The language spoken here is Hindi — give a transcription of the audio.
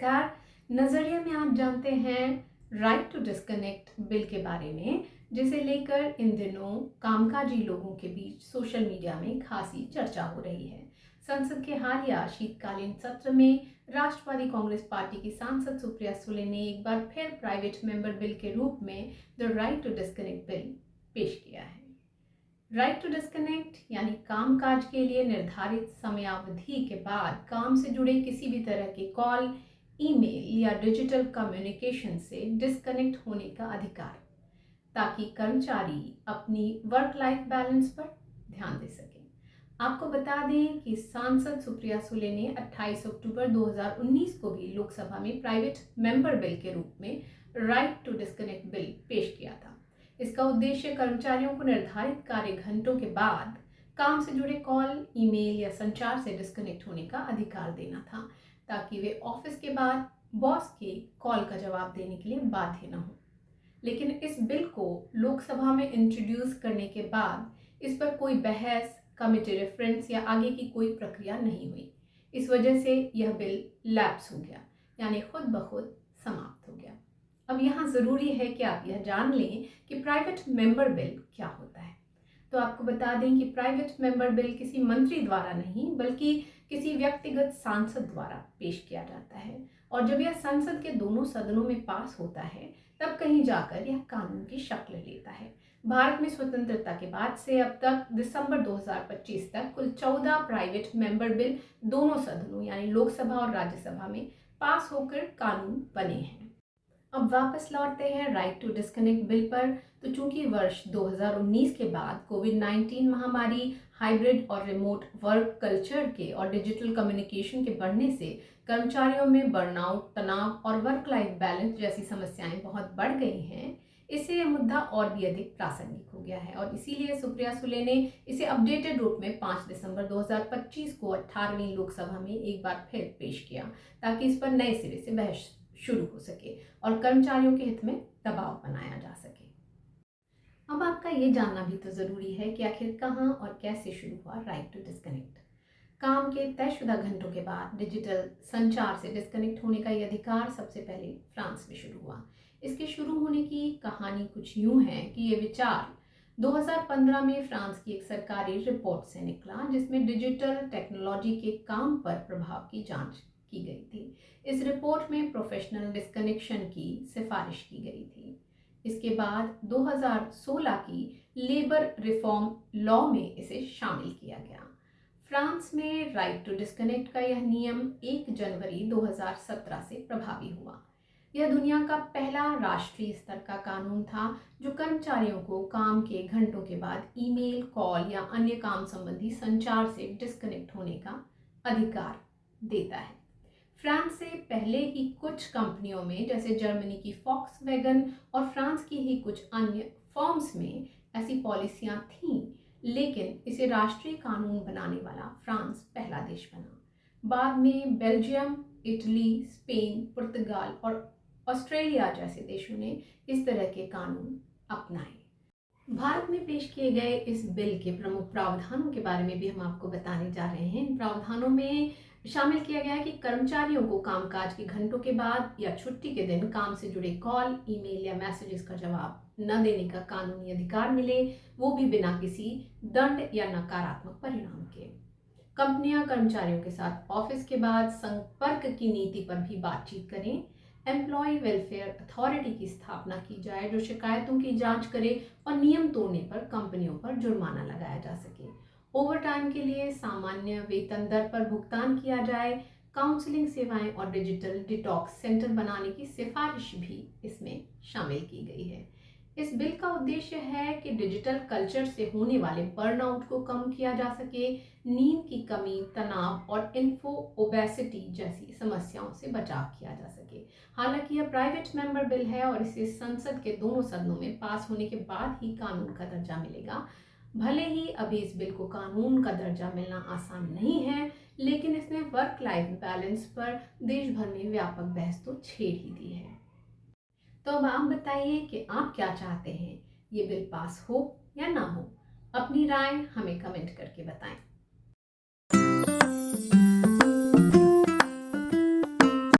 नमस्कार। नजरिए में आप जानते हैं राइट टू डिस्कनेक्ट बिल के बारे में, जिसे लेकर इन दिनों कामकाजी लोगों के बीच सोशल मीडिया में खासी चर्चा हो रही है। संसद के हालिया शीतकालीन सत्र में राष्ट्रवादी कांग्रेस पार्टी की सांसद सुप्रिया सुले ने एक बार फिर प्राइवेट मेंबर बिल के रूप में the right to disconnect bill पेश किया है। राइट टू डिस्कनेक्ट यानी कामकाज के लिए निर्धारित समयावधि के बाद काम से जुड़े किसी भी तरह के कॉल, ईमेल या डिजिटल कम्युनिकेशन से डिस्कनेक्ट होने का अधिकार, ताकि कर्मचारी अपनी वर्क लाइफ बैलेंस पर ध्यान दे सकें। आपको बता दें कि सांसद सुप्रिया सुले ने 28 अक्टूबर 2019 को भी लोकसभा में प्राइवेट मेंबर बिल के रूप में राइट टू डिस्कनेक्ट बिल पेश किया था। इसका उद्देश्य कर्मचारियों को निर्धारित कार्य घंटों के बाद काम से जुड़े कॉल, ईमेल या संचार से डिस्कनेक्ट होने का अधिकार देना था, ताकि वे ऑफिस के बाद बॉस के कॉल का जवाब देने के लिए बाध्य न हो। लेकिन इस बिल को लोकसभा में इंट्रोड्यूस करने के बाद इस पर कोई बहस, कमेटी रेफरेंस या आगे की कोई प्रक्रिया नहीं हुई। इस वजह से यह बिल लैप्स हो गया, यानी खुद ब खुद समाप्त हो गया। अब यहाँ ज़रूरी है कि आप यह जान लें कि प्राइवेट मेंबर बिल क्या होता है। तो आपको बता दें कि प्राइवेट मेंबर बिल किसी मंत्री द्वारा नहीं, बल्कि किसी व्यक्तिगत सांसद द्वारा पेश किया जाता है, और जब यह संसद के दोनों सदनों में पास होता है तब कहीं जाकर यह कानून की शक्ल लेता है। भारत में स्वतंत्रता के बाद से अब तक दिसंबर 2025 तक कुल 14 प्राइवेट मेंबर बिल दोनों सदनों यानी लोकसभा और राज्यसभा में पास होकर कानून बने हैं। अब वापस लौटते हैं राइट टू डिस्कनेक्ट बिल पर। तो चूंकि वर्ष 2019 के बाद कोविड-19 महामारी, हाइब्रिड और रिमोट वर्क कल्चर के और डिजिटल कम्युनिकेशन के बढ़ने से कर्मचारियों में बर्नआउट, तनाव और वर्क लाइफ बैलेंस जैसी समस्याएं बहुत बढ़ गई हैं, इससे यह मुद्दा और भी अधिक प्रासंगिक हो गया है। और इसीलिए सुप्रिया सुले ने इसे अपडेटेड रूप में 5 दिसंबर 2025 को 18वीं लोकसभा में एक बार फिर पेश किया, ताकि इस पर नए सिरे से बहस शुरू हो सके और कर्मचारियों के हित में दबाव बनाया जा सके। अब आपका ये जानना भी तो जरूरी है कि आखिर कहाँ और कैसे शुरू हुआ राइट टू डिस्कनेक्ट। काम के तयशुदा घंटों के बाद डिजिटल संचार से डिस्कनेक्ट होने का यह अधिकार सबसे पहले फ्रांस में शुरू हुआ। इसके शुरू होने की कहानी कुछ यूं है कि ये विचार 2015 में फ्रांस की एक सरकारी रिपोर्ट से निकला, जिसमें डिजिटल टेक्नोलॉजी के काम पर प्रभाव की जांच की गई थी। इस रिपोर्ट में प्रोफेशनल डिस्कनेक्शन की सिफारिश की गई थी। इसके बाद 2016 की लेबर रिफॉर्म लॉ में इसे शामिल किया गया। फ्रांस में राइट टू डिस्कनेक्ट का यह नियम 1 जनवरी 2017 से प्रभावी हुआ। यह दुनिया का पहला राष्ट्रीय स्तर का कानून था जो कर्मचारियों को काम के घंटों के बाद ईमेल, कॉल या अन्य काम संबंधी संचार से डिस्कनेक्ट होने का अधिकार देता है। फ्रांस से पहले ही कुछ कंपनियों में, जैसे जर्मनी की फॉक्सवैगन और फ्रांस की ही कुछ अन्य फर्म्स में ऐसी पॉलिसियां थीं, लेकिन इसे राष्ट्रीय कानून बनाने वाला फ्रांस पहला देश बना। बाद में बेल्जियम, इटली, स्पेन, पुर्तगाल और ऑस्ट्रेलिया जैसे देशों ने इस तरह के कानून अपनाए। भारत में पेश किए गए इस बिल के प्रमुख प्रावधानों के बारे में भी हम आपको बताने जा रहे हैं। इन प्रावधानों में शामिल किया गया है कि कर्मचारियों को कामकाज के घंटों के बाद या छुट्टी के दिन काम से जुड़े कॉल, ईमेल या मैसेजेस का जवाब न देने का कानूनी अधिकार मिले, वो भी बिना किसी दंड या नकारात्मक परिणाम के। कंपनियां कर्मचारियों के साथ ऑफिस के बाद संपर्क की नीति पर भी बातचीत करें। एम्प्लॉय वेलफेयर अथॉरिटी की स्थापना की जाए जो शिकायतों की जांच करे और नियम तोड़ने पर कंपनियों पर जुर्माना लगाया जा सके। ओवरटाइम के लिए सामान्य वेतन दर पर भुगतान किया जाए। काउंसलिंग सेवाएं और डिजिटल डिटॉक्स सेंटर बनाने की सिफारिश भी इसमें शामिल की गई है। इस बिल का उद्देश्य है कि डिजिटल कल्चर से होने वाले बर्नआउट को कम किया जा सके, नींद की कमी, तनाव और इन्फो ओबेसिटी जैसी समस्याओं से बचाव किया जा सके। हालांकि यह प्राइवेट मेंबर बिल है और इसे संसद के दोनों सदनों में पास होने के बाद ही कानून का दर्जा मिलेगा। भले ही अभी इस बिल को कानून का दर्जा मिलना आसान नहीं है, लेकिन इसने वर्क लाइफ बैलेंस पर देश भर में व्यापक बहस तो छेड़ ही दी है। तो अब आप बताइए कि आप क्या चाहते हैं, ये बिल पास हो या ना हो। अपनी राय हमें कमेंट करके बताएं।